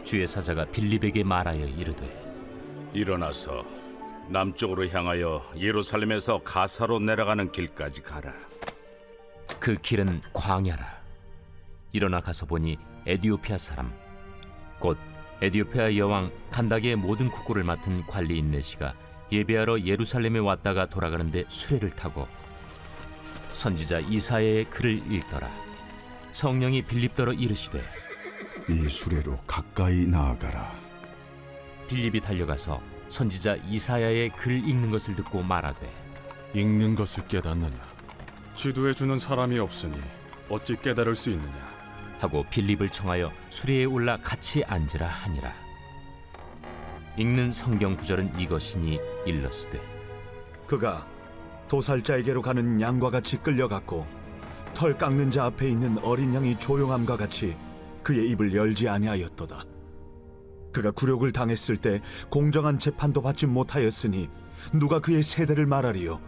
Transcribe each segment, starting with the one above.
주의 사자가 빌립에게 말하여 이르되 일어나서 남쪽으로 향하여 예루살렘에서 가사로 내려가는 길까지 가라. 그 길은 광야라. 일어나 가서 보니 에디오피아 사람 곧 에디오피아 여왕 칸다게의 모든 국고를 맡은 관리인 네시가 예배하러 예루살렘에 왔다가 돌아가는데 수레를 타고 선지자 이사야의 글을 읽더라. 성령이 빌립더러 이르시되 이 수레로 가까이 나아가라. 빌립이 달려가서 선지자 이사야의 글 읽는 것을 듣고 말하되 읽는 것을 깨닫느냐? 지도해 주는 사람이 없으니 어찌 깨달을 수 있느냐? 하고 빌립을 청하여 수레에 올라 같이 앉으라 하니라. 읽는 성경 구절은 이것이니 일러스되 그가 도살자에게로 가는 양과 같이 끌려갔고 털 깎는 자 앞에 있는 어린 양이 조용함과 같이 그의 입을 열지 아니하였도다. 그가 굴욕을 당했을 때 공정한 재판도 받지 못하였으니 누가 그의 세대를 말하리요?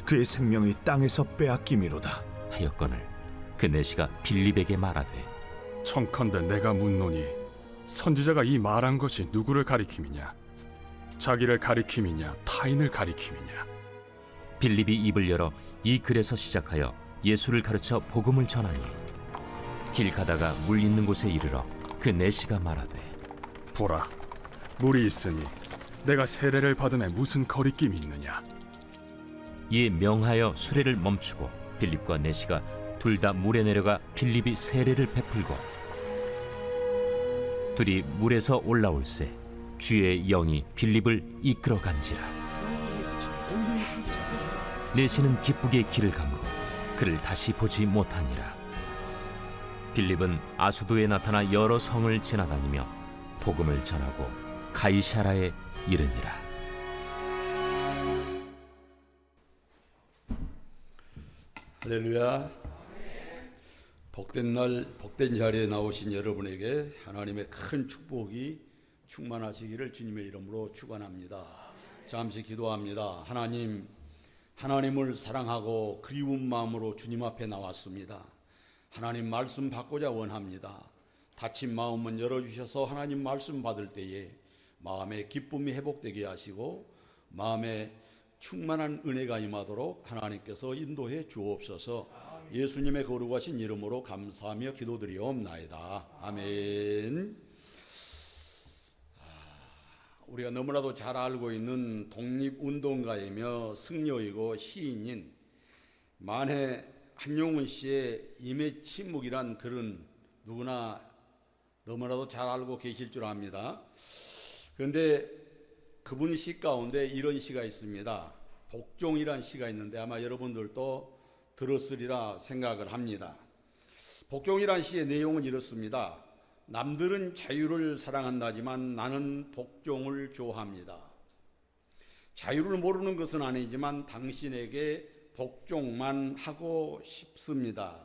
그의 생명이 땅에서 빼앗김이로다. 하였거늘 그 내시가 빌립에게 말하되 청컨대 내가 묻노니 선지자가 이 말한 것이 누구를 가리킴이냐? 자기를 가리킴이냐? 타인을 가리킴이냐? 빌립이 입을 열어 이 글에서 시작하여 예수를 가르쳐 복음을 전하니 길 가다가 물 있는 곳에 이르러 그 내시가 말하되 보라, 물이 있으니 내가 세례를 받음에 무슨 거리낌이 있느냐? 이에 명하여 수레를 멈추고 빌립과 내시가 둘 다 물에 내려가 빌립이 세례를 베풀고 둘이 물에서 올라올새 주의 영이 빌립을 이끌어 간지라. 내시는 기쁘게 길을 가고 그를 다시 보지 못하니라. 빌립은 아수도에 나타나 여러 성을 지나다니며 복음을 전하고 가이사라에 이르니라. 할렐루야. 복된 날, 복된 자리에 나오신 여러분에게 하나님의 큰 축복이 충만하시기를 주님의 이름으로 축원합니다. 잠시 기도합니다. 하나님을 사랑하고 그리운 마음으로 주님 앞에 나왔습니다. 하나님 말씀 받고자 원합니다. 닫힌 마음은 열어주셔서 하나님 말씀 받을 때에 마음의 기쁨이 회복되게 하시고 마음에 충만한 은혜가 임하도록 하나님께서 인도해 주옵소서. 예수님의 거룩하신 이름으로 감사하며 기도드리옵나이다. 아멘. 우리가 너무나도 잘 알고 있는 독립운동가이며 승려이고 시인인 만해 한용운 씨의 임의 침묵이란 글은 누구나 너무나도 잘 알고 계실 줄 압니다. 그런데 그분 시 가운데 이런 시가 있습니다. 복종이란 시가 있는데 아마 여러분들도 들었으리라 생각을 합니다. 복종이란 시의 내용은 이렇습니다. 남들은 자유를 사랑한다지만 나는 복종을 좋아합니다. 자유를 모르는 것은 아니지만 당신에게 복종만 하고 싶습니다.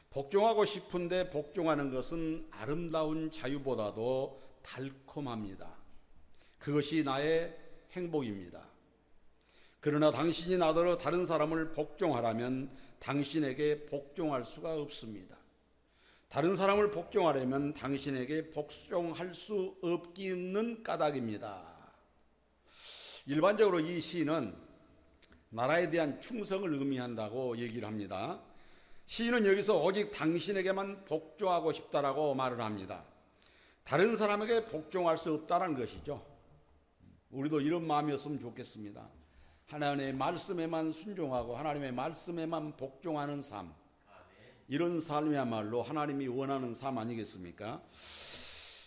복종하고 싶은데 복종하는 것은 아름다운 자유보다도 달콤합니다. 그것이 나의 행복입니다. 그러나 당신이 나더러 다른 사람을 복종하라면 당신에게 복종할 수가 없습니다. 다른 사람을 복종하려면 당신에게 복종할 수 없기는 까닭입니다. 일반적으로 이 시는 나라에 대한 충성을 의미한다고 얘기를 합니다. 시인은 여기서 오직 당신에게만 복종하고 싶다라고 말을 합니다. 다른 사람에게 복종할 수 없다는 것이죠. 우리도 이런 마음이었으면 좋겠습니다. 하나님의 말씀에만 순종하고 하나님의 말씀에만 복종하는 삶, 이런 삶이야말로 하나님이 원하는 삶 아니겠습니까?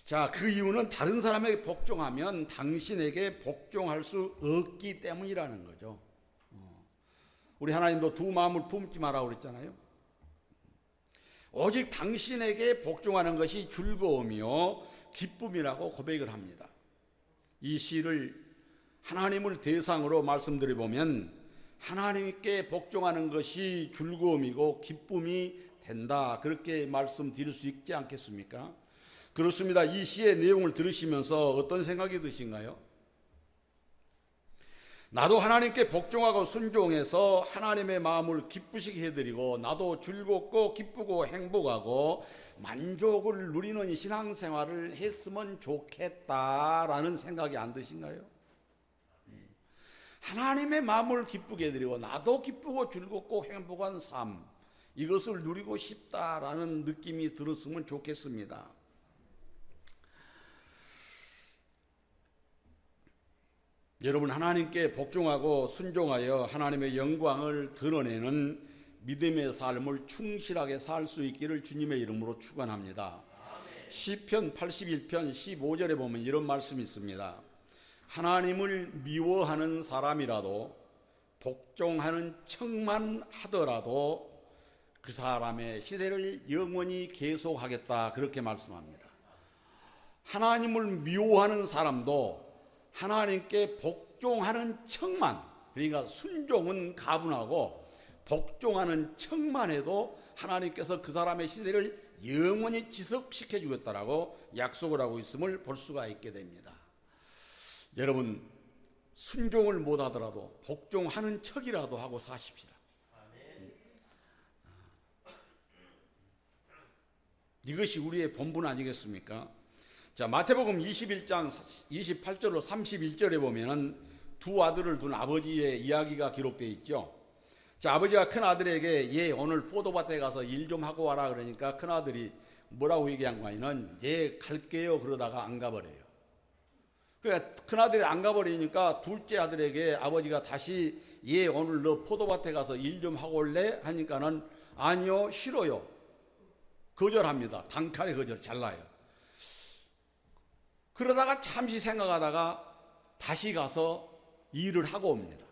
자, 그 이유는 다른 사람에게 복종하면 당신에게 복종할 수 없기 때문이라는 거죠. 우리 하나님도 두 마음을 품지 마라고 그랬잖아요. 오직 당신에게 복종하는 것이 즐거움이요 기쁨이라고 고백을 합니다. 이 시를 하나님을 대상으로 말씀드려보면 하나님께 복종하는 것이 즐거움이고 기쁨이 된다, 그렇게 말씀드릴 수 있지 않겠습니까? 그렇습니다. 이 시의 내용을 들으시면서 어떤 생각이 드신가요? 나도 하나님께 복종하고 순종해서 하나님의 마음을 기쁘시게 해드리고 나도 즐겁고 기쁘고 행복하고 만족을 누리는 신앙생활을 했으면 좋겠다라는 생각이 안 드신가요? 하나님의 마음을 기쁘게 해드리고 나도 기쁘고 즐겁고 행복한 삶, 이것을 누리고 싶다라는 느낌이 들었으면 좋겠습니다. 여러분, 하나님께 복종하고 순종하여 하나님의 영광을 드러내는 믿음의 삶을 충실하게 살 수 있기를 주님의 이름으로 축원합니다. 시편 81편 15절에 보면 이런 말씀이 있습니다. 하나님을 미워하는 사람이라도 복종하는 척만 하더라도 그 사람의 시대를 영원히 계속하겠다, 그렇게 말씀합니다. 하나님을 미워하는 사람도 하나님께 복종하는 척만, 그러니까 순종은 가분하고 복종하는 척만 해도 하나님께서 그 사람의 시대를 영원히 지속시켜 주겠다라고 약속을 하고 있음을 볼 수가 있게 됩니다. 여러분, 순종을 못하더라도 복종하는 척이라도 하고 사십시다. 이것이 우리의 본분 아니겠습니까? 자, 마태복음 21장 28절로 31절에 보면은 두 아들을 둔 아버지의 이야기가 기록되어 있죠. 자, 아버지가 큰 아들에게 예, 오늘 포도밭에 가서 일 좀 하고 와라 그러니까 큰 아들이 뭐라고 얘기한 거냐면 예, 갈게요 그러다가 안 가버려요. 그러니까 큰 아들이 안 가버리니까 둘째 아들에게 아버지가 다시 예, 오늘 너 포도밭에 가서 일 좀 하고 올래? 하니까는 아니요, 싫어요. 거절합니다. 단칼에 거절, 잘라요. 그러다가 잠시 생각하다가 다시 가서 일을 하고 옵니다.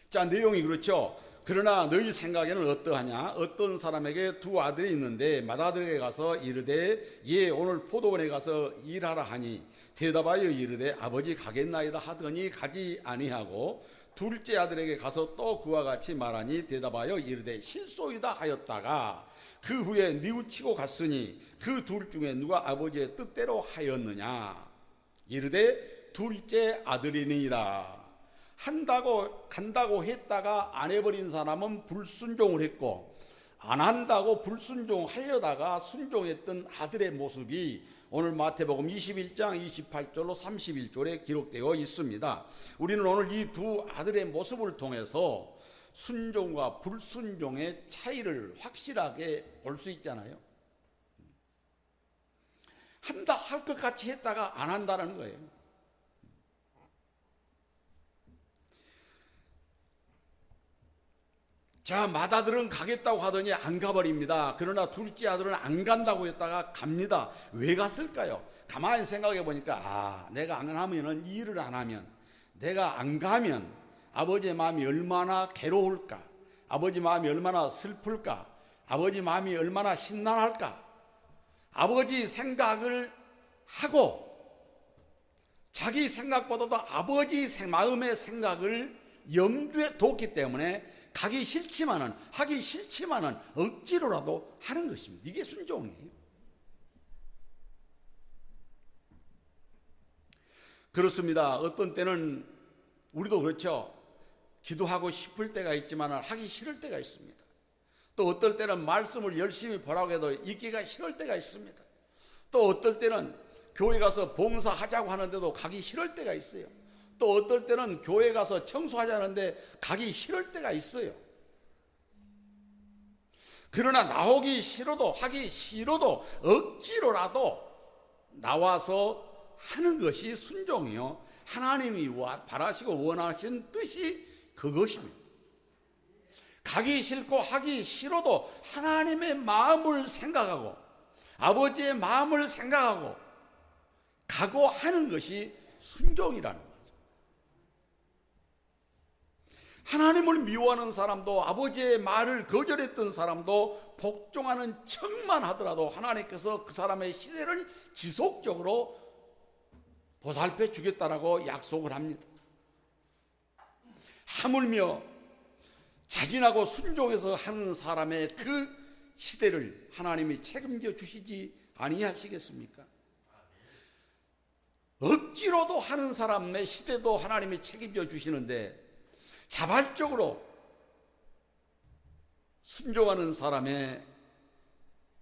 자, 내용이 그렇죠. 그러나 너희 생각에는 어떠하냐? 어떤 사람에게 두 아들이 있는데 맏아들에게 가서 이르되 예, 오늘 포도원에 가서 일하라 하니 대답하여 이르되 아버지 가겠나이다 하더니 가지 아니하고 둘째 아들에게 가서 또 그와 같이 말하니 대답하여 이르되 실소이다 하였다가 그 후에 뉘우치고 갔으니 그 둘 중에 누가 아버지의 뜻대로 하였느냐? 이르되 둘째 아들이니이다. 간다고 했다가 안 해버린 사람은 불순종을 했고 안 한다고 불순종하려다가 순종했던 아들의 모습이 오늘 마태복음 21장 28절로 31절에 기록되어 있습니다. 우리는 오늘 이 두 아들의 모습을 통해서 순종과 불순종의 차이를 확실하게 볼 수 있잖아요. 한다 할 것 같이 했다가 안 한다는 거예요. 자, 맏아들은 가겠다고 하더니 안 가버립니다. 그러나 둘째 아들은 안 간다고 했다가 갑니다. 왜 갔을까요? 가만히 생각해 보니까 내가 안 하면은, 일을 안 하면, 내가 안 가면 아버지의 마음이 얼마나 괴로울까, 아버지 마음이 얼마나 슬플까, 아버지 마음이 얼마나 심란할까. 아버지 생각을 하고 자기 생각보다도 아버지 마음의 생각을 염두에 뒀기 때문에 가기 싫지만은, 하기 싫지만은 억지로라도 하는 것입니다. 이게 순종이에요. 그렇습니다. 어떤 때는 우리도 그렇죠. 기도하고 싶을 때가 있지만 하기 싫을 때가 있습니다. 또 어떨 때는 말씀을 열심히 보라고 해도 읽기가 싫을 때가 있습니다. 또 어떨 때는 교회 가서 봉사하자고 하는데도 가기 싫을 때가 있어요. 또 어떨 때는 교회 가서 청소하자는데 가기 싫을 때가 있어요. 그러나 나오기 싫어도, 하기 싫어도 억지로라도 나와서 하는 것이 순종이요, 하나님이 바라시고 원하신 뜻이 그것입니다. 가기 싫고 하기 싫어도 하나님의 마음을 생각하고 아버지의 마음을 생각하고 가고 하는 것이 순종이라는 거예요. 하나님을 미워하는 사람도, 아버지의 말을 거절했던 사람도 복종하는 척만 하더라도 하나님께서 그 사람의 시대를 지속적으로 보살펴 주겠다라고 약속을 합니다. 하물며 자진하고 순종해서 하는 사람의 그 시대를 하나님이 책임져 주시지 아니하시겠습니까? 억지로도 하는 사람 내 시대도 하나님이 책임져 주시는데 자발적으로 순종하는 사람의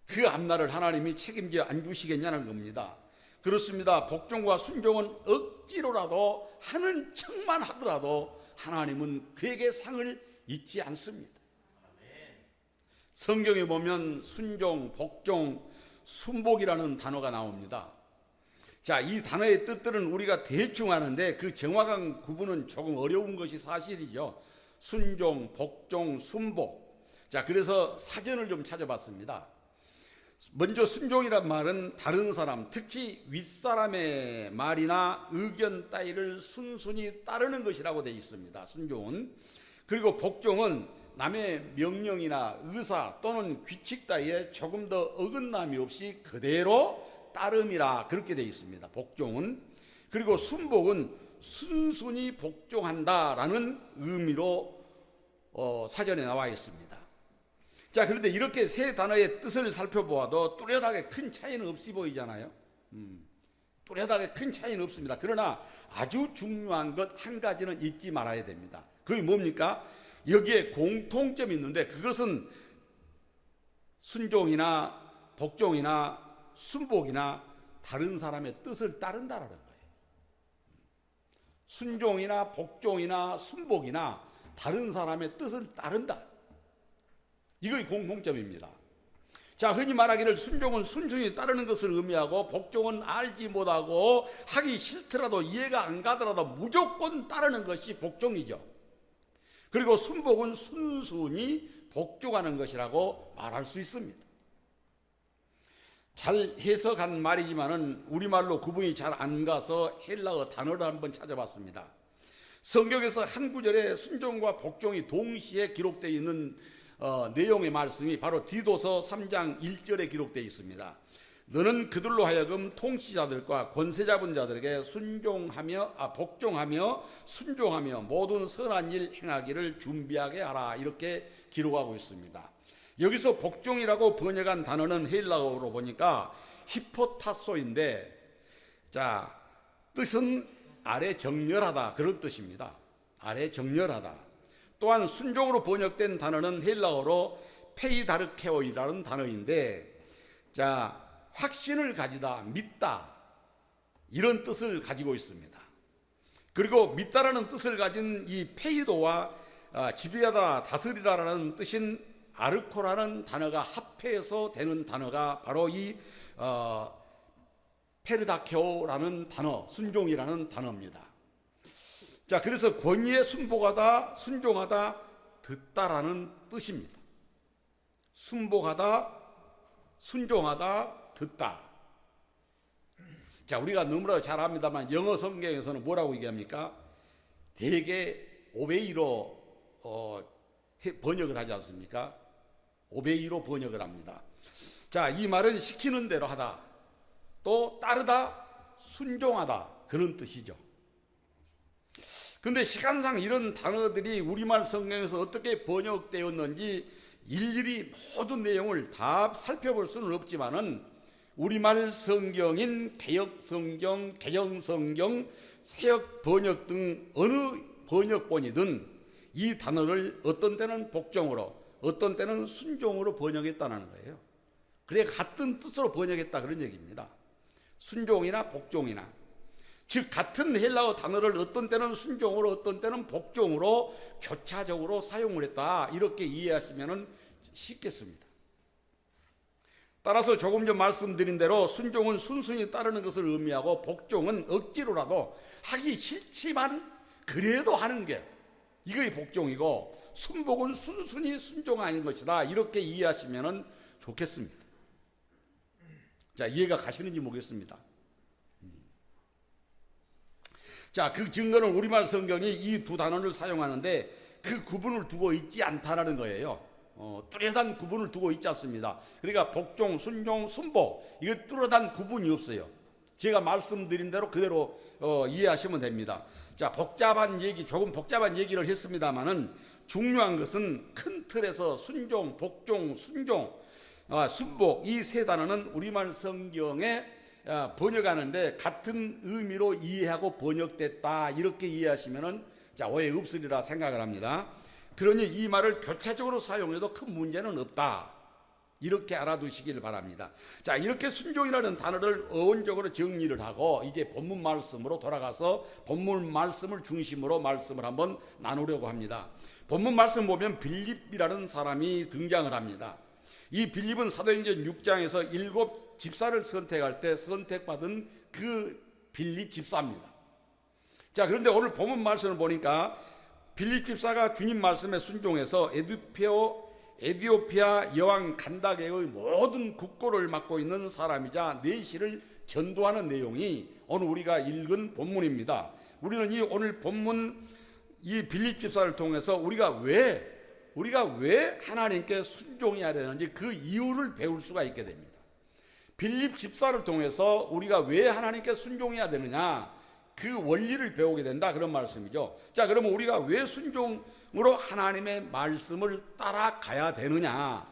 그 앞날을 하나님이 책임져 안 주시겠냐는 겁니다. 그렇습니다. 복종과 순종은 억지로라도 하는 척만 하더라도 하나님은 그에게 상을 잊지 않습니다. 성경에 보면 순종, 복종, 순복이라는 단어가 나옵니다. 자, 이 단어의 뜻들은 우리가 대충 아는데 그 정확한 구분은 조금 어려운 것이 사실이죠. 순종, 복종, 순복. 자, 그래서 사전을 좀 찾아봤습니다. 먼저 순종이란 말은 다른 사람, 특히 윗사람의 말이나 의견 따위를 순순히 따르는 것이라고 되어 있습니다. 순종은. 그리고 복종은 남의 명령이나 의사 또는 규칙 따위에 조금 더 어긋남이 없이 그대로 따름이라 그렇게 되어 있습니다. 복종은. 그리고 순복은 순순히 복종한다라는 의미로 사전에 나와 있습니다. 자, 그런데 이렇게 세 단어의 뜻을 살펴보아도 뚜렷하게 큰 차이는 없이 보이잖아요. 뚜렷하게 큰 차이는 없습니다. 그러나 아주 중요한 것 한 가지는 잊지 말아야 됩니다. 그게 뭡니까? 여기에 공통점이 있는데 그것은 순종이나 복종이나 순복이나 다른 사람의 뜻을 따른다라는 거예요. 순종이나 복종이나 순복이나 다른 사람의 뜻을 따른다. 이것이 공통점입니다. 자, 흔히 말하기를 순종은 순순히 따르는 것을 의미하고 복종은 알지 못하고 하기 싫더라도 이해가 안 가더라도 무조건 따르는 것이 복종이죠. 그리고 순복은 순순히 복종하는 것이라고 말할 수 있습니다. 잘 해석한 말이지만은 우리말로 구분이 잘 안 가서 헬라어 단어를 한번 찾아봤습니다. 성경에서 한 구절에 순종과 복종이 동시에 기록되어 있는 내용의 말씀이 바로 디도서 3장 1절에 기록되어 있습니다. 너는 그들로 하여금 통치자들과 권세 잡은 자들에게 복종하며 순종하며 모든 선한 일 행하기를 준비하게 하라 이렇게 기록하고 있습니다. 여기서 복종이라고 번역한 단어는 헬라어로 보니까 히포타소인데, 자, 뜻은 아래 정렬하다 그런 뜻입니다. 아래 정렬하다. 또한 순종으로 번역된 단어는 헬라어로 페이다르케오이라는 단어인데, 자, 확신을 가지다, 믿다 이런 뜻을 가지고 있습니다. 그리고 믿다라는 뜻을 가진 이 페이도와 지배하다, 다스리다라는 뜻인 아르코라는 단어가 합해서 되는 단어가 바로 이 페르다케오라는 단어, 순종이라는 단어입니다. 자, 그래서 권위에 순복하다, 순종하다, 듣다라는 뜻입니다. 순복하다, 순종하다, 듣다. 자, 우리가 너무나 잘 압니다만 영어 성경에서는 뭐라고 얘기합니까? 대개 오베이로 번역을 하지 않습니까? 오베이로 번역을 합니다. 자, 이 말은 시키는 대로 하다, 또 따르다, 순종하다 그런 뜻이죠. 그런데 시간상 이런 단어들이 우리말 성경에서 어떻게 번역되었는지 일일이 모든 내용을 다 살펴볼 수는 없지만은 우리말 성경인 개역성경, 개정성경, 새역 번역 등 어느 번역본이든 이 단어를 어떤 때는 복종으로 어떤 때는 순종으로 번역했다는 거예요. 그래 같은 뜻으로 번역했다 그런 얘기입니다. 순종이나 복종이나, 즉 같은 헬라어 단어를 어떤 때는 순종으로 어떤 때는 복종으로 교차적으로 사용을 했다 이렇게 이해하시면 쉽겠습니다. 따라서 조금 전 말씀드린 대로 순종은 순순히 따르는 것을 의미하고 복종은 억지로라도 하기 싫지만 그래도 하는 게 이것이 복종이고, 순복은 순순히 순종하는 것이다 이렇게 이해하시면 좋겠습니다. 자, 이해가 가시는지 모르겠습니다. 자, 그 증거는 우리말 성경이 이 두 단어를 사용하는데 그 구분을 두고 있지 않다라는 거예요. 뚜렷한 구분을 두고 있지 않습니다. 그러니까 복종, 순종, 순복 이거 뚜렷한 구분이 없어요. 제가 말씀드린 대로 그대로 이해하시면 됩니다. 자, 조금 복잡한 얘기를 했습니다만은 중요한 것은 큰 틀에서 순종, 복종, 순종, 순복 이 세 단어는 우리말 성경에 번역하는데 같은 의미로 이해하고 번역됐다 이렇게 이해하시면은 오해 없으리라 생각을 합니다. 그러니 이 말을 교차적으로 사용해도 큰 문제는 없다 이렇게 알아두시길 바랍니다. 자, 이렇게 순종이라는 단어를 어원적으로 정리를 하고 이제 본문 말씀으로 돌아가서 본문 말씀을 중심으로 말씀을 한번 나누려고 합니다. 본문 말씀 보면 빌립이라는 사람이 등장을 합니다. 이 빌립은 사도행전 6장에서 7 집사를 선택할 때 선택받은 그 빌립 집사입니다. 자, 그런데 오늘 본문 말씀을 보니까 빌립 집사가 주님 말씀에 순종해서 에디오피아 여왕 간다게의 모든 국고를 맡고 있는 사람이자 내시를 전도하는 내용이 오늘 우리가 읽은 본문입니다. 우리는 이 오늘 본문 이 빌립 집사를 통해서 우리가 왜 하나님께 순종해야 되는지 그 이유를 배울 수가 있게 됩니다. 빌립 집사를 통해서 우리가 왜 하나님께 순종해야 되느냐 그 원리를 배우게 된다 그런 말씀이죠. 자, 그러면 우리가 왜 순종으로 하나님의 말씀을 따라가야 되느냐.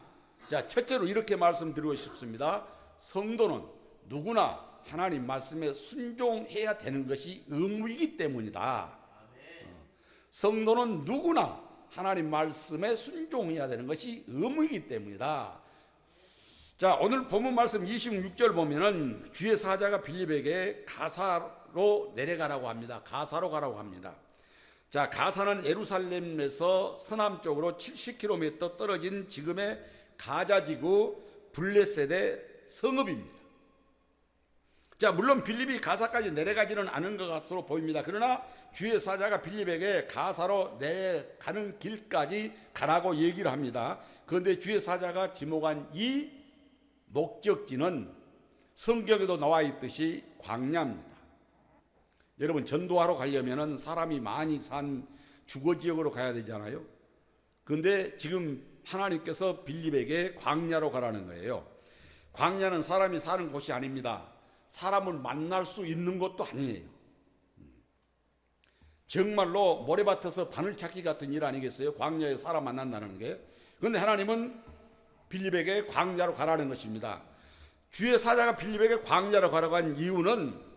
자, 첫째로 이렇게 말씀드리고 싶습니다. 성도는 누구나 하나님 말씀에 순종해야 되는 것이 의무이기 때문이다. 성도는 누구나 하나님 말씀에 순종해야 되는 것이 의무이기 때문이다. 자, 오늘 본문 말씀 26절 보면은 주의 사자가 빌립에게 가사로 내려가라고 합니다. 가사로 가라고 합니다. 자, 가사는 예루살렘에서 서남쪽으로 70km 떨어진 지금의 가자지구 블레셋의 성읍입니다. 자, 물론 빌립이 가사까지 내려가지는 않은 것 같으로 보입니다. 그러나 주의 사자가 빌립에게 가사로 내려가는 길까지 가라고 얘기를 합니다. 그런데 주의 사자가 지목한 이 목적지는 성경에도 나와 있듯이 광야입니다. 여러분, 전도하러 가려면 사람이 많이 산 주거지역으로 가야 되잖아요. 그런데 지금 하나님께서 빌립에게 광야로 가라는 거예요. 광야는 사람이 사는 곳이 아닙니다. 사람을 만날 수 있는 것도 아니에요. 정말로 모래밭에서 바늘 찾기 같은 일 아니겠어요? 광야에 사람 만난다는 게. 그런데 하나님은 빌립에게 광야로 가라는 것입니다. 주의 사자가 빌립에게 광야로 가라고 한 이유는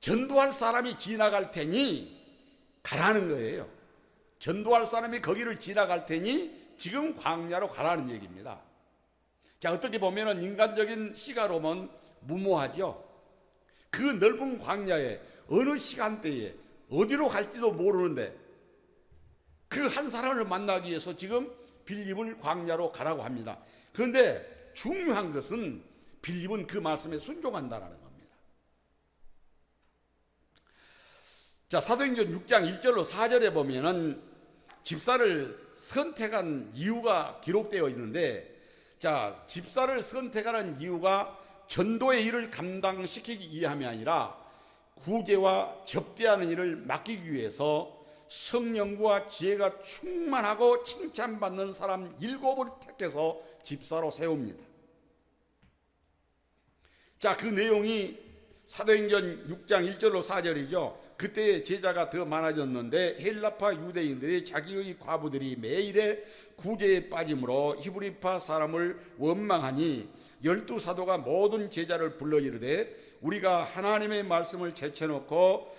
전도할 사람이 지나갈 테니 가라는 거예요. 전도할 사람이 거기를 지나갈 테니 지금 광야로 가라는 얘기입니다. 자, 어떻게 보면 인간적인 시가로 보면 무모하죠. 그 넓은 광야에 어느 시간대에 어디로 갈지도 모르는데 그 한 사람을 만나기 위해서 지금 빌립을 광야로 가라고 합니다. 그런데 중요한 것은 빌립은 그 말씀에 순종한다는 겁니다. 자, 사도행전 6장 1절로 4절에 보면은 집사를 선택한 이유가 기록되어 있는데, 자, 집사를 선택하는 이유가 전도의 일을 감당시키기 위함이 아니라 구제와 접대하는 일을 맡기기 위해서 성령과 지혜가 충만하고 칭찬받는 사람 7을 택해서 집사로 세웁니다. 자, 그 내용이 사도행전 6장 1절로 4절이죠. 그때 제자가 더 많아졌는데 헬라파 유대인들이 자기의 과부들이 매일의 구제에 빠짐으로 히브리파 사람을 원망하니 12사도가 모든 제자를 불러 이르되 우리가 하나님의 말씀을 제쳐놓고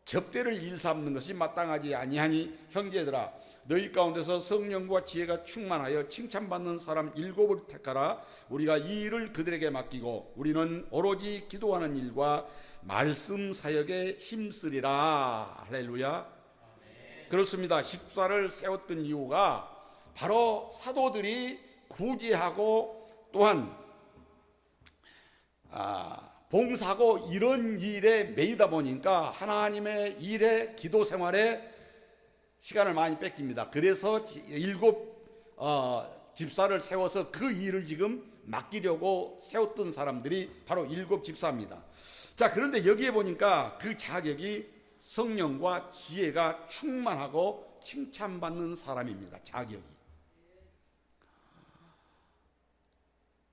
접대를 일삼는 것이 마땅하지 아니하니 형제들아 너희 가운데서 성령과 지혜가 충만하여 칭찬받는 사람 7을 택하라. 우리가 이 일을 그들에게 맡기고 우리는 오로지 기도하는 일과 말씀 사역에 힘쓰리라. 할렐루야. 그렇습니다. 집사를 세웠던 이유가 바로 사도들이 구제하고 또한 봉사하고 이런 일에 매이다 보니까 하나님의 일에 기도 생활에 시간을 많이 뺏깁니다. 그래서 7 집사를 세워서 그 일을 지금 맡기려고 세웠던 사람들이 바로 7 집사입니다. 자, 그런데 여기에 보니까 그 자격이 성령과 지혜가 충만하고 칭찬받는 사람입니다. 자격이.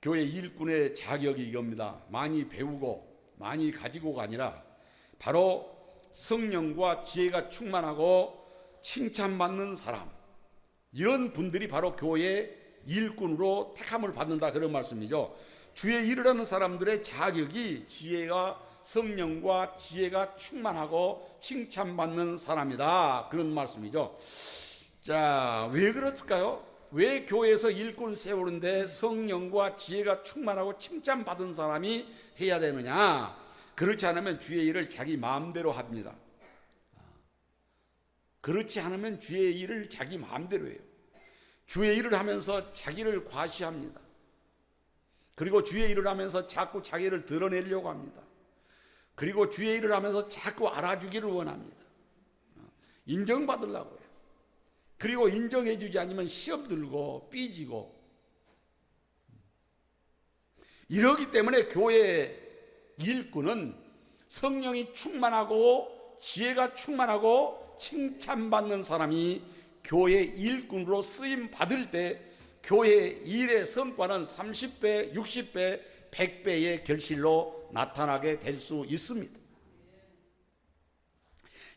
교회 일꾼의 자격이 이겁니다. 많이 배우고 많이 가지고가 아니라 바로 성령과 지혜가 충만하고 칭찬받는 사람, 이런 분들이 바로 교회 일꾼으로 택함을 받는다 그런 말씀이죠. 주의 일을 하는 사람들의 자격이 지혜가 성령과 지혜가 충만하고 칭찬받는 사람이다. 그런 말씀이죠. 자, 왜 그렇을까요? 왜 교회에서 일꾼 세우는데 성령과 지혜가 충만하고 칭찬받은 사람이 해야 되느냐? 그렇지 않으면 주의 일을 자기 마음대로 합니다. 그렇지 않으면 주의 일을 자기 마음대로 해요. 주의 일을 하면서 자기를 과시합니다. 그리고 주의 일을 하면서 자꾸 자기를 드러내려고 합니다. 그리고 주의 일을 하면서 자꾸 알아주기를 원합니다. 인정받으려고 해요. 그리고 인정해주지 않으면 시험 들고 삐지고. 이러기 때문에 교회 일꾼은 성령이 충만하고 지혜가 충만하고 칭찬받는 사람이 교회 일꾼으로 쓰임 받을 때 교회 일의 성과는 30배, 60배, 100배의 결실로 나타나게 될 수 있습니다.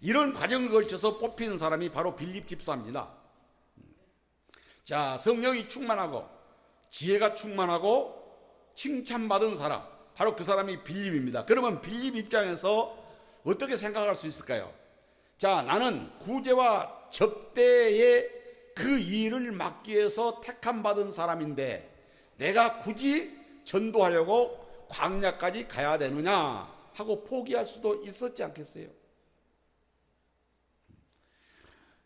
이런 과정을 거쳐서 뽑힌 사람이 바로 빌립 집사입니다. 자, 성령이 충만하고 지혜가 충만하고 칭찬받은 사람, 바로 그 사람이 빌립입니다. 그러면 빌립 입장에서 어떻게 생각할 수 있을까요? 자, 나는 구제와 접대의 그 일을 맡기 위해서 택함받은 사람인데 내가 굳이 전도하려고 광야까지 가야 되느냐 하고 포기할 수도 있었지 않겠어요?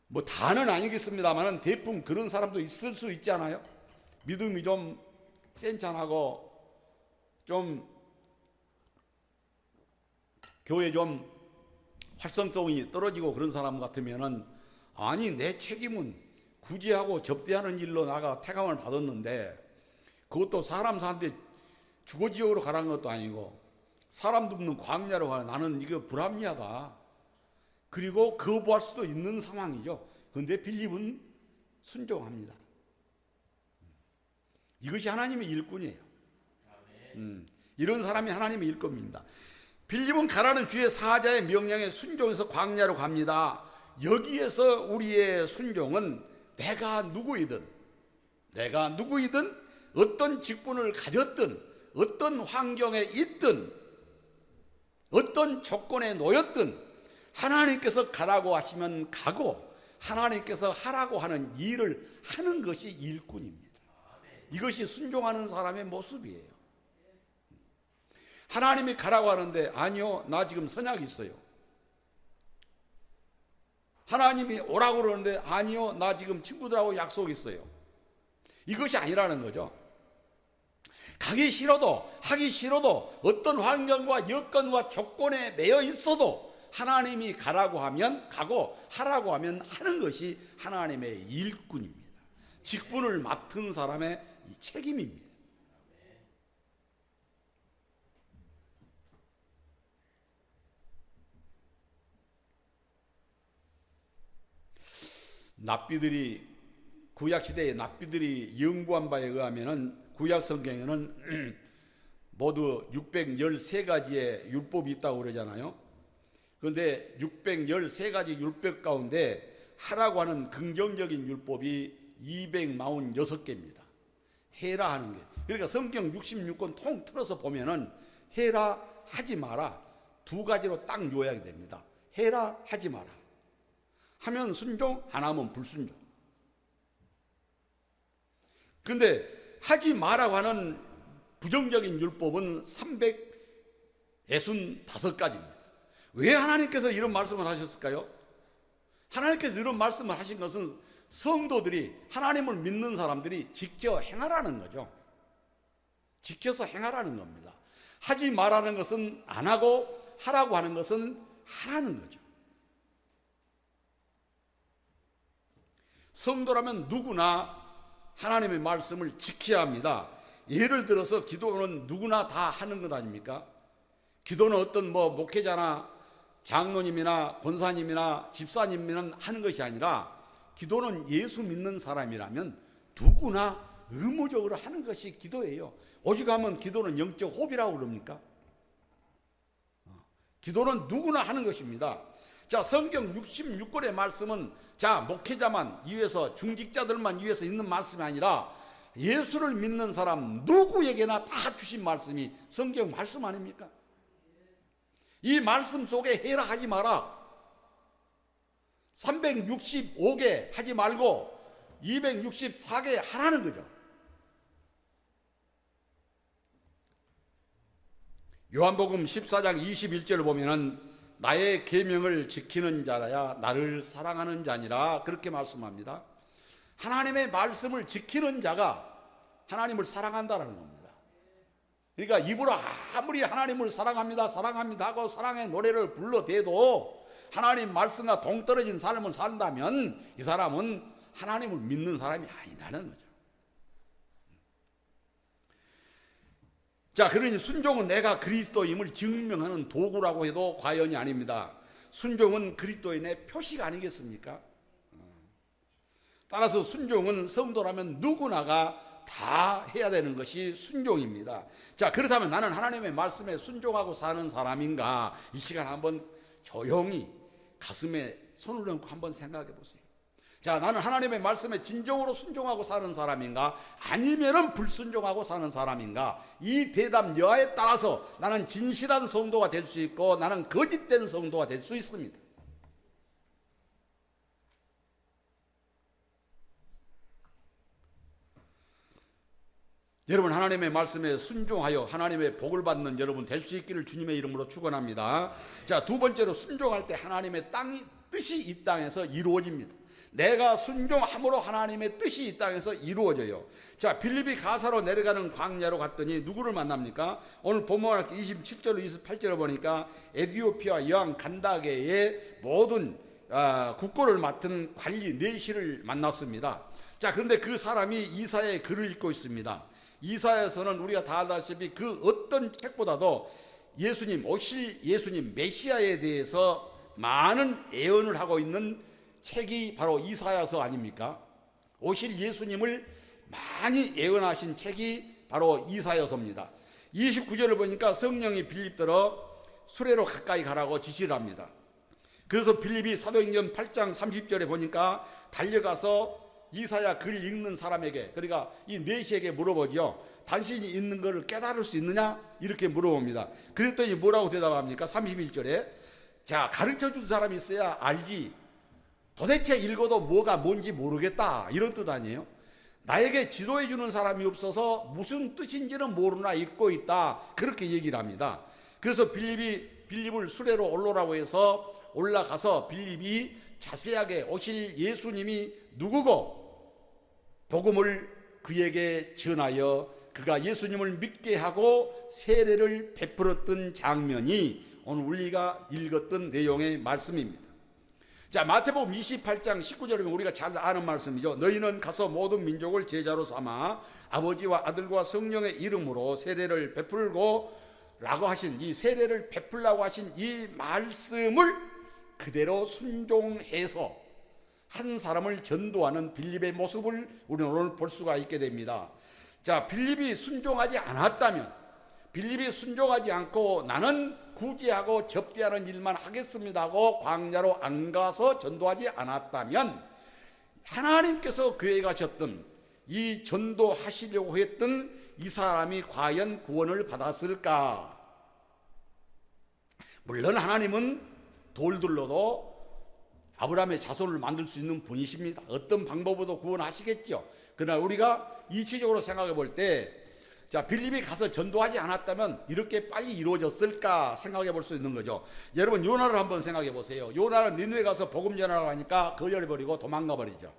뭐 다는 아니겠습니다만 대부분 그런 사람도 있을 수 있잖아요. 믿음이 좀 센찬하고 좀 교회 좀 활성성이 떨어지고 그런 사람 같으면은 아니 내 책임은 구제하고 접대하는 일로 나가 택함을 받았는데 그것도 사람 사는데 주거지역으로 가라는 것도 아니고 사람도 없는 광야로 가라. 나는 이거 불합리하다. 그리고 거부할 수도 있는 상황이죠. 그런데 빌립은 순종합니다. 이것이 하나님의 일꾼이에요. 이런 사람이 하나님의 일꾼입니다. 빌립은 가라는 주의 사자의 명령에 순종해서 광야로 갑니다. 여기에서 우리의 순종은 내가 누구이든 어떤 직분을 가졌든 어떤 환경에 있든 어떤 조건에 놓였든 하나님께서 가라고 하시면 가고 하나님께서 하라고 하는 일을 하는 것이 일꾼입니다. 이것이 순종하는 사람의 모습이에요. 하나님이 가라고 하는데 아니요, 나 지금 선약이 있어요. 하나님이 오라고 그러는데 아니요, 나 지금 친구들하고 약속이 있어요. 이것이 아니라는 거죠. 가기 싫어도 하기 싫어도 어떤 환경과 여건과 조건에 매여 있어도 하나님이 가라고 하면 가고 하라고 하면 하는 것이 하나님의 일꾼입니다. 직분을 맡은 사람의 책임입니다. 납비들이 구약시대의 납비들이 연구한 바에 의하면은 구약 성경에는 모두 613가지의 율법이 있다고 그러잖아요. 그런데 613가지 율법 가운데 하라고 하는 긍정적인 율법이 246개입니다. 해라 하는 게. 그러니까 성경 66권 통틀어서 보면은 해라 하지 마라 두 가지로 딱 요약이 됩니다. 해라 하지 마라. 하면 순종, 안 하면 불순종. 근데 하지 마라고 하는 부정적인 율법은 365가지입니다. 왜 하나님께서 이런 말씀을 하셨을까요? 하나님께서 이런 말씀을 하신 것은 성도들이, 하나님을 믿는 사람들이 지켜 행하라는 거죠. 지켜서 행하라는 겁니다. 하지 말라는 것은 안 하고 하라고 하는 것은 하라는 거죠. 성도라면 누구나 하나님의 말씀을 지켜야 합니다. 예를 들어서 기도는 누구나 다 하는 것 아닙니까? 기도는 어떤 목회자나 장로님이나 권사님이나 집사님이나 하는 것이 아니라 기도는 예수 믿는 사람이라면 누구나 의무적으로 하는 것이 기도예요. 오직 하면 기도는 영적 호비라고 그럽니까? 기도는 누구나 하는 것입니다. 자, 성경 66권의 말씀은 자, 목회자만 위해서, 중직자들만 위해서 있는 말씀이 아니라 예수를 믿는 사람 누구에게나 다 주신 말씀이 성경 말씀 아닙니까? 이 말씀 속에 해라 하지 마라, 365개 하지 말고 264개 하라는 거죠. 요한복음 14장 21절을 보면은 나의 계명을 지키는 자라야 나를 사랑하는 자니라, 그렇게 말씀합니다. 하나님의 말씀을 지키는 자가 하나님을 사랑한다라는 겁니다. 그러니까 입으로 아무리 하나님을 사랑합니다 사랑합니다 하고 사랑의 노래를 불러대도 하나님 말씀과 동떨어진 삶을 산다면 이 사람은 하나님을 믿는 사람이 아니라는 거죠. 자, 그러니 순종은 내가 그리스도임을 증명하는 도구라고 해도 과언이 아닙니다. 순종은 그리스도인의 표시가 아니겠습니까? 따라서 순종은 성도라면 누구나가 다 해야 되는 것이 순종입니다. 자, 그렇다면 나는 하나님의 말씀에 순종하고 사는 사람인가? 이 시간 한번 조용히 가슴에 손을 얹고 한번 생각해 보세요. 자, 나는 하나님의 말씀에 진정으로 순종하고 사는 사람인가? 아니면은 불순종하고 사는 사람인가? 이 대답 여하에 따라서 나는 진실한 성도가 될 수 있고 나는 거짓된 성도가 될 수 있습니다. 여러분, 하나님의 말씀에 순종하여 하나님의 복을 받는 여러분 될 수 있기를 주님의 이름으로 축원합니다. 자, 두 번째로 순종할 때 하나님의 뜻이 이 땅에서 이루어집니다. 내가 순종함으로 하나님의 뜻이 이 땅에서 이루어져요. 자, 빌립이 가사로 내려가는 광야로 갔더니 누구를 만납니까? 오늘 본문 27절 28절을 보니까 에디오피아 여왕 간다게의 모든 국고를 맡은 관리 내시를 만났습니다. 자, 그런데 그 사람이 이사야의 글을 읽고 있습니다. 이사야에서는 우리가 다 알다시피 그 어떤 책보다도 예수님, 오실 예수님 메시아에 대해서 많은 예언을 하고 있는 책이 바로 이사야서 아닙니까? 오실 예수님을 많이 예언하신 책이 바로 이사야서입니다. 29절을 보니까 성령이 빌립더러 수레로 가까이 가라고 지시를 합니다. 그래서 빌립이 사도행전 8장 30절에 보니까 달려가서 이사야 글 읽는 사람에게, 그러니까 이 내시에게 물어보죠. 당신이 읽는 것을 깨달을 수 있느냐? 이렇게 물어봅니다. 그랬더니 뭐라고 대답합니까? 31절에 자, 가르쳐 준 사람이 있어야 알지, 도대체 읽어도 뭐가 뭔지 모르겠다, 이런 뜻 아니에요? 나에게 지도해 주는 사람이 없어서 무슨 뜻인지는 모르나 읽고 있다, 그렇게 얘기를 합니다. 그래서 빌립을 수레로 올라오라고 해서 올라가서 빌립이 자세하게 오실 예수님이 누구고 복음을 그에게 전하여 그가 예수님을 믿게 하고 세례를 베풀었던 장면이 오늘 우리가 읽었던 내용의 말씀입니다. 자, 마태복음 28장 19절이면 우리가 잘 아는 말씀이죠. 너희는 가서 모든 민족을 제자로 삼아 아버지와 아들과 성령의 이름으로 세례를 베풀고 라고 하신, 이 세례를 베풀라고 하신 이 말씀을 그대로 순종해서 한 사람을 전도하는 빌립의 모습을 우리는 오늘 볼 수가 있게 됩니다. 자, 빌립이 순종하지 않았다면, 빌립이 순종하지 않고 나는 구제하고 접대하는 일만 하겠습니다 하고 광야로 안 가서 전도하지 않았다면 하나님께서 그에게 가셨던 이 전도하시려고 했던 이 사람이 과연 구원을 받았을까? 물론 하나님은 돌들로도 아브라함의 자손을 만들 수 있는 분이십니다. 어떤 방법으로도 구원하시겠죠. 그러나 우리가 이치적으로 생각해 볼 때, 자, 빌립이 가서 전도하지 않았다면 이렇게 빨리 이루어졌을까 생각해 볼 수 있는 거죠. 여러분, 요나를 한번 생각해 보세요. 요나는 니느웨 가서 복음 전하라고 하니까 거절해버리고 도망가 버리죠.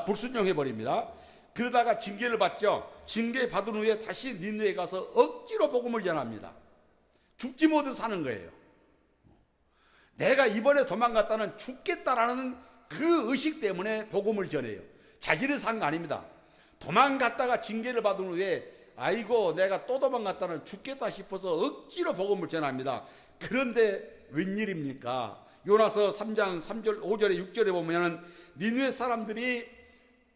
불순종해 버립니다. 그러다가 징계를 받죠. 징계 받은 후에 다시 니느웨 가서 억지로 복음을 전합니다. 죽지 못해 사는 거예요. 내가 이번에 도망갔다는 죽겠다라는 그 의식 때문에 복음을 전해요. 자기를 산 거 아닙니다. 도망갔다가 징계를 받은 후에 아이고 내가 또 도망갔다는 죽겠다 싶어서 억지로 복음을 전합니다. 그런데 웬일입니까? 요나서 3장 3절 5절에 6절에 보면 니느웨 사람들이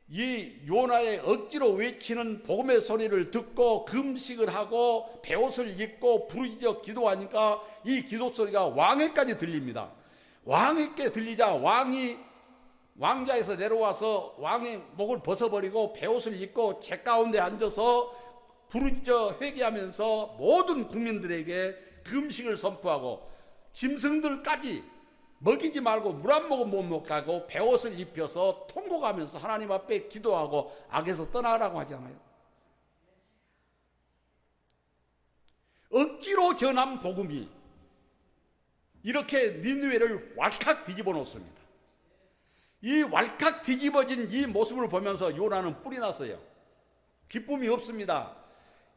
이 요나의 억지로 외치는 복음의 소리를 듣고 금식을 하고 베옷을 입고 부르짖어 기도하니까 이 기도 소리가 왕에까지 들립니다. 왕에게 들리자 왕이 왕좌에서 내려와서 왕의 목을 벗어버리고 베옷을 입고 제 가운데 앉아서 부르짖어 회개하면서 모든 국민들에게 금식을 선포하고 짐승들까지 먹이지 말고 물 한 모금 못 먹게 하고 베옷을 입혀서 통곡하면서 하나님 앞에 기도하고 악에서 떠나라고 하잖아요. 억지로 전한 복음이 이렇게 니느웨를 왈칵 뒤집어 놓습니다. 이 왈칵 뒤집어진 이 모습을 보면서 요나는 뿔이 났어요. 기쁨이 없습니다.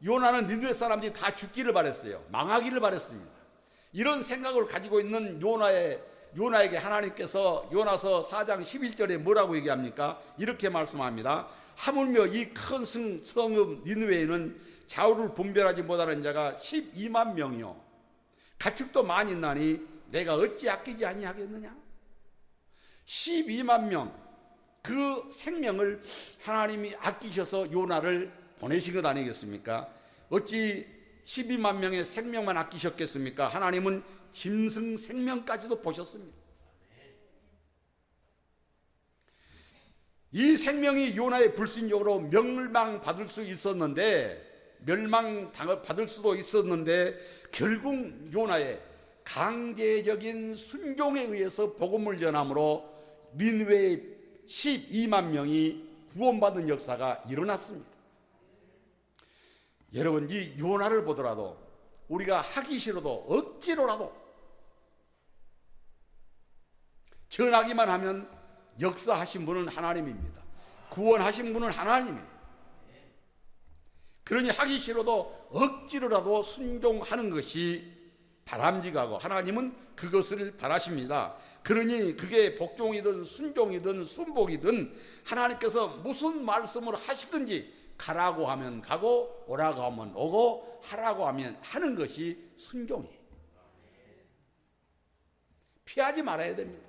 요나는 니느웨 사람들이 다 죽기를 바랬어요. 망하기를 바랬습니다. 이런 생각을 가지고 있는 요나에게 하나님께서 요나서 4장 11절에 뭐라고 얘기합니까? 이렇게 말씀합니다. 하물며 이 큰 성읍 니느웨에는 좌우를 분별하지 못하는 자가 12만 명이요 가축도 많이 있나니 내가 어찌 아끼지 아니하겠느냐? 12만 명, 그 생명을 하나님이 아끼셔서 요나를 보내신 것 아니겠습니까? 어찌 12만 명의 생명만 아끼셨겠습니까? 하나님은 짐승 생명까지도 보셨습니다. 이 생명이 요나의 불신적으로 멸망받을 수 있었는데 멸망받을 수도 있었는데 결국 요나의 강제적인 순종에 의해서 복음을 전함으로 니느웨의 12만 명이 구원받은 역사가 일어났습니다. 여러분, 이 요나를 보더라도 우리가 하기 싫어도 억지로라도 전하기만 하면 역사하신 분은 하나님입니다. 구원하신 분은 하나님이에요. 그러니 하기 싫어도 억지로라도 순종하는 것이 바람직하고 하나님은 그것을 바라십니다. 그러니 그게 복종이든 순종이든 순복이든 하나님께서 무슨 말씀을 하시든지 가라고 하면 가고 오라고 하면 오고 하라고 하면 하는 것이 순종이에요. 피하지 말아야 됩니다.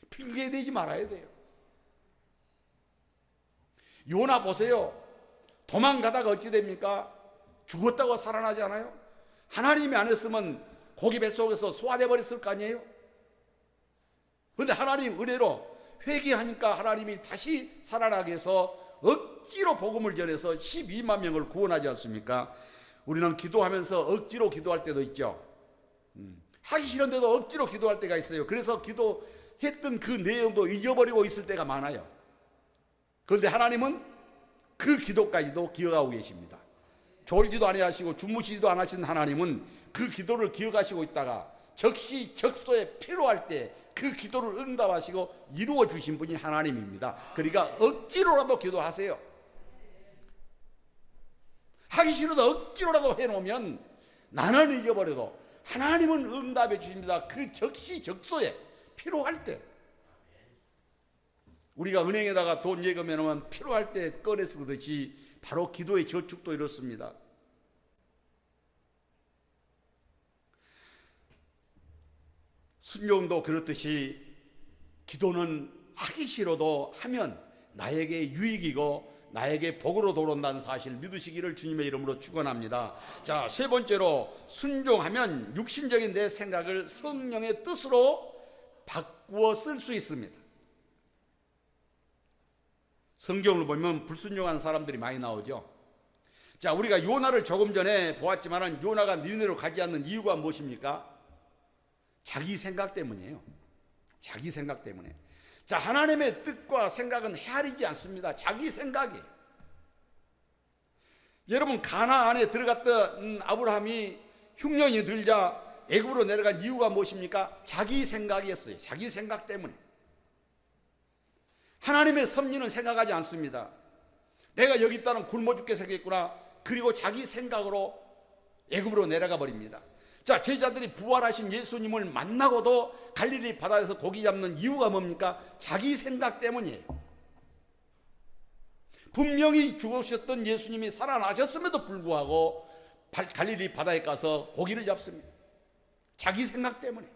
핑계대지 말아야 돼요. 요나 보세요. 도망가다가 어찌 됩니까? 죽었다고 살아나지 않아요? 하나님이 안 했으면 고기 뱃속에서 소화돼 버렸을 거 아니에요? 그런데 하나님 은혜로 회개하니까 하나님이 다시 살아나게 해서 억지로 복음을 전해서 12만 명을 구원하지 않습니까? 우리는 기도하면서 억지로 기도할 때도 있죠. 하기 싫은데도 억지로 기도할 때가 있어요. 그래서 기도했던 그 내용도 잊어버리고 있을 때가 많아요. 그런데 하나님은 그 기도까지도 기억하고 계십니다. 졸지도 아니하시고 주무시지도 않으신 하나님은 그 기도를 기억하시고 있다가 적시적소에 필요할 때 그 기도를 응답하시고 이루어 주신 분이 하나님입니다. 그러니까 억지로라도 기도하세요. 하기 싫어도 억지로라도 해놓으면 나는 잊어버려도 하나님은 응답해 주십니다. 그 적시적소에 필요할 때. 우리가 은행에다가 돈 예금해놓으면 필요할 때 꺼내 쓰듯이 바로 기도의 저축도 이렇습니다. 순종도 그렇듯이 기도는 하기 싫어도 하면 나에게 유익이고 나에게 복으로 돌아온다는 사실 믿으시기를 주님의 이름으로 축원합니다. 자, 세 번째로 순종하면 육신적인 내 생각을 성령의 뜻으로 바꾸어 쓸 수 있습니다. 성경을 보면 불순종한 사람들이 많이 나오죠. 자, 우리가 요나를 조금 전에 보았지만 요나가 니느웨로 가지 않는 이유가 무엇입니까? 자기 생각 때문이에요. 자기 생각 때문에. 자, 하나님의 뜻과 생각은 헤아리지 않습니다. 자기 생각이에요. 여러분, 가나안에 들어갔던 아브라함이 흉년이 들자 애굽으로 내려간 이유가 무엇입니까? 자기 생각이었어요. 자기 생각 때문에. 하나님의 섭리는 생각하지 않습니다. 내가 여기 있다는 굶어 죽게 생겼구나. 그리고 자기 생각으로 애굽으로 내려가 버립니다. 자, 제자들이 부활하신 예수님을 만나고도 갈릴리 바다에서 고기 잡는 이유가 뭡니까? 자기 생각 때문이에요. 분명히 죽으셨던 예수님이 살아나셨음에도 불구하고 갈릴리 바다에 가서 고기를 잡습니다. 자기 생각 때문에.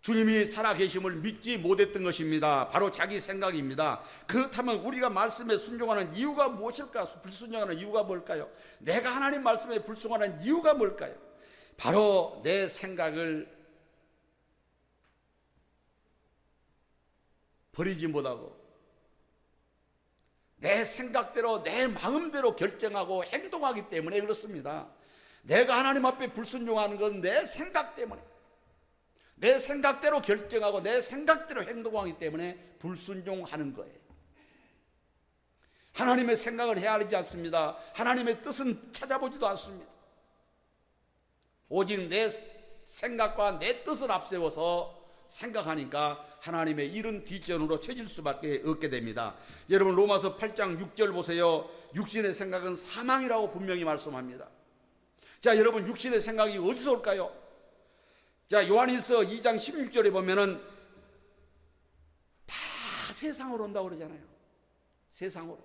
주님이 살아계심을 믿지 못했던 것입니다. 바로 자기 생각입니다. 그렇다면 우리가 말씀에 순종하는 이유가 무엇일까? 불순종하는 이유가 뭘까요? 내가 하나님 말씀에 불순종하는 이유가 뭘까요? 바로 내 생각을 버리지 못하고 내 생각대로 내 마음대로 결정하고 행동하기 때문에 그렇습니다. 내가 하나님 앞에 불순종하는 건 내 생각 때문에, 내 생각대로 결정하고 내 생각대로 행동하기 때문에 불순종하는 거예요. 하나님의 생각을 헤아리지 않습니다. 하나님의 뜻은 찾아보지도 않습니다. 오직 내 생각과 내 뜻을 앞세워서 생각하니까 하나님의 이른 뒷전으로 처질 수밖에 없게 됩니다. 여러분 로마서 8장 6절 보세요. 육신의 생각은 사망이라고 분명히 말씀합니다. 자, 여러분 육신의 생각이 어디서 올까요? 자, 요한일서 2장 16절에 보면은 다 세상으로 온다고 그러잖아요. 세상으로.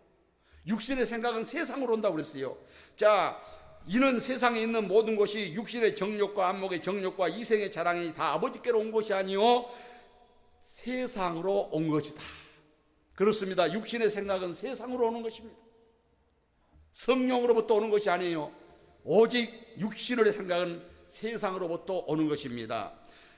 육신의 생각은 세상으로 온다고 그랬어요. 자, 이는 세상에 있는 모든 것이 육신의 정욕과 안목의 정욕과 이생의 자랑이 다 아버지께로 온 것이 아니요 세상으로 온 것이다. 그렇습니다. 육신의 생각은 세상으로 오는 것입니다. 성령으로부터 오는 것이 아니에요. 오직 육신의 생각은 세상으로부터 오는 것입니다.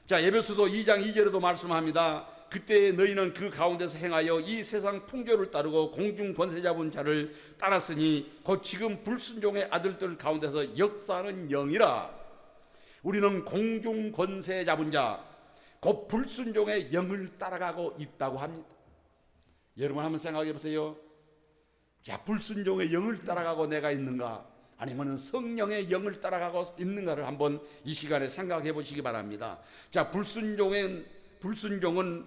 자, 에베소서 2장 2절에도 말씀합니다. 그때 너희는 그 가운데서 행하여 이 세상 풍조를 따르고 공중 권세 잡은 자를 따랐으니 곧 지금 불순종의 아들들 가운데서 역사하는 영이라. 우리는 공중 권세 잡은 자, 곧 불순종의 영을 따라가고 있다고 합니다. 여러분 한번 생각해 보세요. 자, 불순종의 영을 따라가고 내가 있는가, 아니면 성령의 영을 따라가고 있는가를 한번 이 시간에 생각해 보시기 바랍니다. 자, 불순종은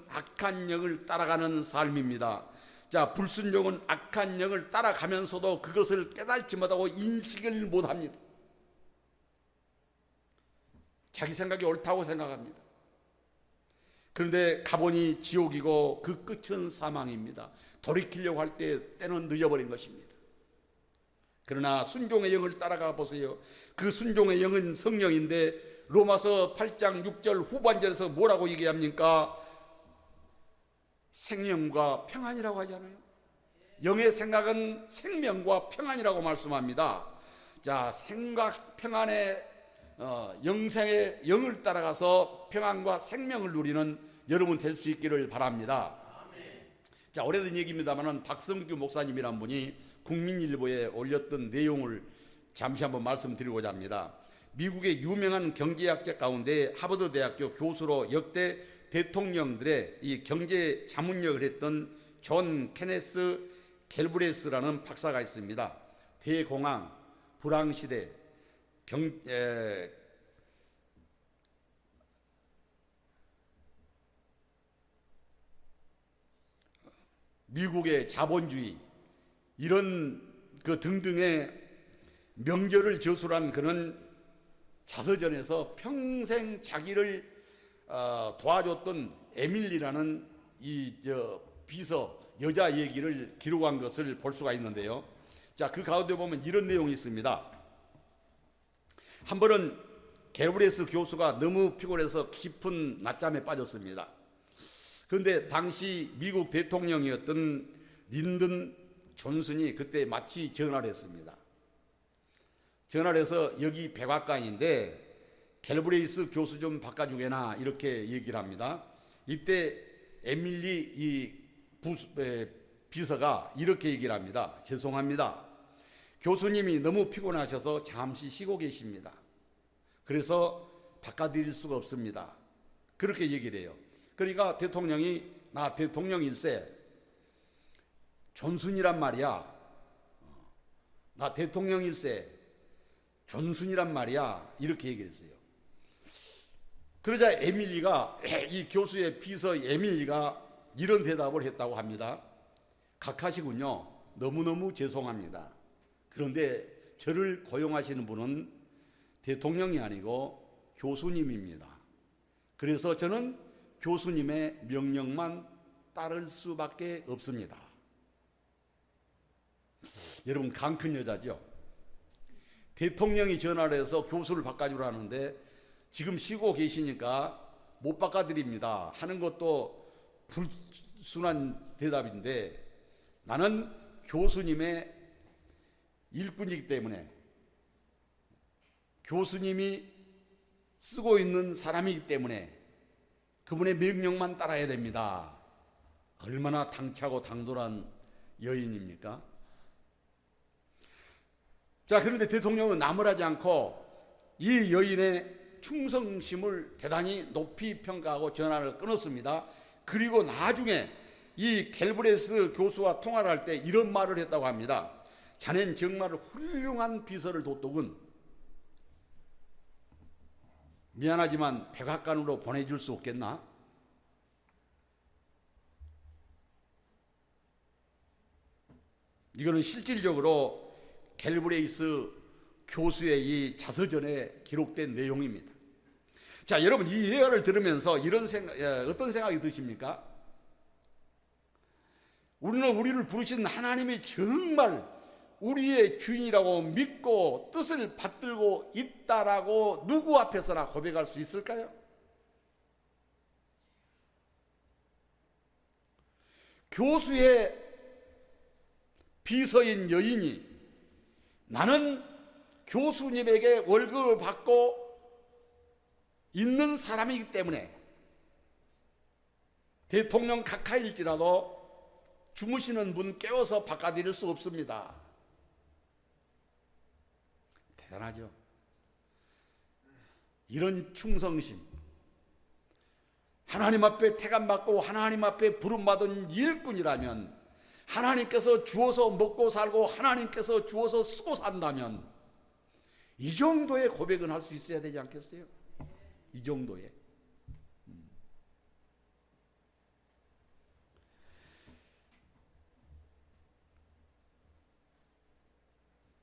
악한 영을 따라가는 삶입니다. 자, 불순종은 악한 영을 따라가면서도 그것을 깨달지 못하고 인식을 못합니다. 자기 생각이 옳다고 생각합니다. 그런데 가보니 지옥이고 그 끝은 사망입니다. 돌이키려고 할 때는 늦어버린 것입니다. 그러나 순종의 영을 따라가 보세요. 그 순종의 영은 성령인데 로마서 8장 6절 후반절에서 뭐라고 얘기합니까? 생명과 평안이라고 하잖아요. 영의 생각은 생명과 평안이라고 말씀합니다. 자, 생각 평안의 영생의 영을 따라가서 평안과 생명을 누리는 여러분 될 수 있기를 바랍니다. 자, 오래된 얘기입니다만 박성규 목사님이란 분이 국민일보에 올렸던 내용을 잠시 한번 말씀드리고자 합니다. 미국의 유명한 경제학자 가운데 하버드 대학교 교수로 역대 대통령들의 이 경제 자문역을 했던 존 케네스 갤브레스라는 박사가 있습니다. 대공황, 불황시대, 미국의 자본주의 이런 그 등등의 명절을 저술한 그는 자서전에서 평생 자기를 도와줬던 에밀리라는 비서 여자 얘기를 기록한 것을 볼 수가 있는데요. 자, 그 가운데 보면 이런 내용이 있습니다. 한 번은 게브레스 교수가 너무 피곤해서 깊은 낮잠에 빠졌습니다. 그런데 당시 미국 대통령이었던 린든 존슨이 그때 마치 전화를 했습니다. 전화를 해서 여기 백악관인데 갤브레이스 교수 좀 바꿔주게나 이렇게 얘기를 합니다. 이때 에밀리 이 비서가 이렇게 얘기를 합니다. 죄송합니다. 교수님이 너무 피곤하셔서 잠시 쉬고 계십니다. 그래서 바꿔드릴 수가 없습니다. 그렇게 얘기를 해요. 그러니까 대통령이 나 대통령일세 존슨이란 말이야. 나 대통령일세 존슨이란 말이야. 이렇게 얘기를 했어요. 그러자 에밀리가 이 교수의 비서 에밀리가 이런 대답을 했다고 합니다. 각하시군요. 너무너무 죄송합니다. 그런데 저를 고용하시는 분은 대통령이 아니고 교수님입니다. 그래서 저는 교수님의 명령만 따를 수밖에 없습니다. 여러분 강 큰 여자죠. 대통령이 전화를 해서 교수를 바꿔주라는데 지금 쉬고 계시니까 못 바꿔드립니다 하는 것도 불순한 대답인데 나는 교수님의 일꾼이기 때문에 교수님이 쓰고 있는 사람이기 때문에 그분의 명령만 따라야 됩니다. 얼마나 당차고 당돌한 여인입니까? 자, 그런데 대통령은 나무라지 않고 이 여인의 충성심을 대단히 높이 평가하고 전화를 끊었습니다. 그리고 나중에 이 갤브레스 교수와 통화를 할 때 이런 말을 했다고 합니다. 자넨 정말 훌륭한 비서를 뒀더군. 미안하지만 백악관으로 보내줄 수 없겠나? 이거는 실질적으로 갤브레이스 교수의 이 자서전에 기록된 내용입니다. 자, 여러분 이 예언을 들으면서 이런 어떤 생각이 드십니까? 우리를 부르신 하나님이 정말 우리의 주인이라고 믿고 뜻을 받들고 있다라고 누구 앞에서나 고백할 수 있을까요? 교수의 비서인 여인이 나는 교수님에게 월급을 받고 있는 사람이기 때문에 대통령 각하일지라도 주무시는 분 깨워서 바꿔드릴 수 없습니다. 대단하죠? 이런 충성심, 하나님 앞에 태감받고 하나님 앞에 부름받은 일꾼이라면, 하나님께서 주어서 먹고 살고 하나님께서 주어서 쓰고 산다면 이 정도의 고백은 할 수 있어야 되지 않겠어요? 이 정도의.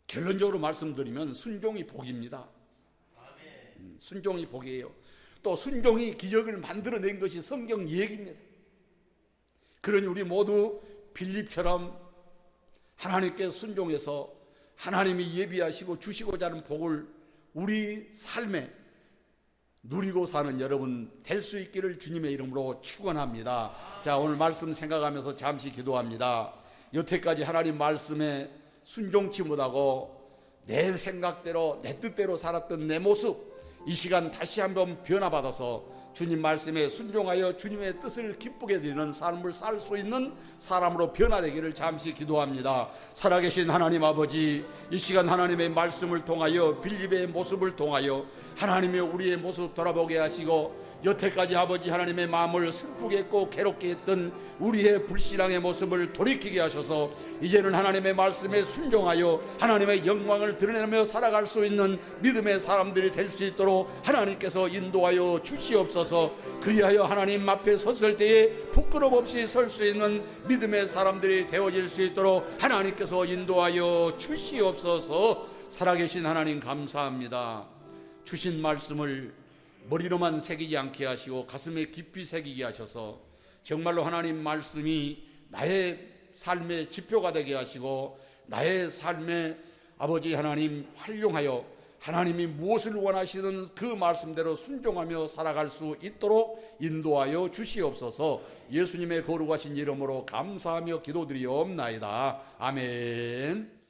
결론적으로 말씀드리면 순종이 복입니다. 순종이 복이에요. 또 순종이 기적을 만들어낸 것이 성경 얘기입니다. 그러니 우리 모두 빌립처럼 하나님께 순종해서 하나님이 예비하시고 주시고자 하는 복을 우리 삶에 누리고 사는 여러분 될 수 있기를 주님의 이름으로 축원합니다. 자, 오늘 말씀 생각하면서 잠시 기도합니다. 여태까지 하나님 말씀에 순종치 못하고 내 생각대로 내 뜻대로 살았던 내 모습, 이 시간 다시 한번 변화받아서 주님 말씀에 순종하여 주님의 뜻을 기쁘게 드리는 삶을 살 수 있는 사람으로 변화되기를 잠시 기도합니다. 살아계신 하나님 아버지, 이 시간 하나님의 말씀을 통하여 빌립의 모습을 통하여 하나님의 우리의 모습 돌아보게 하시고, 여태까지 아버지 하나님의 마음을 슬프게 했고 괴롭게 했던 우리의 불신앙의 모습을 돌이키게 하셔서 이제는 하나님의 말씀에 순종하여 하나님의 영광을 드러내며 살아갈 수 있는 믿음의 사람들이 될 수 있도록 하나님께서 인도하여 주시옵소서. 그리하여 하나님 앞에 섰을 때에 부끄럼 없이 설 수 있는 믿음의 사람들이 되어질 수 있도록 하나님께서 인도하여 주시옵소서. 살아계신 하나님 감사합니다. 주신 말씀을 머리로만 새기지 않게 하시고 가슴에 깊이 새기게 하셔서 정말로 하나님 말씀이 나의 삶의 지표가 되게 하시고 나의 삶에 아버지 하나님 활용하여 하나님이 무엇을 원하시는 그 말씀대로 순종하며 살아갈 수 있도록 인도하여 주시옵소서. 예수님의 거룩하신 이름으로 감사하며 기도드리옵나이다. 아멘.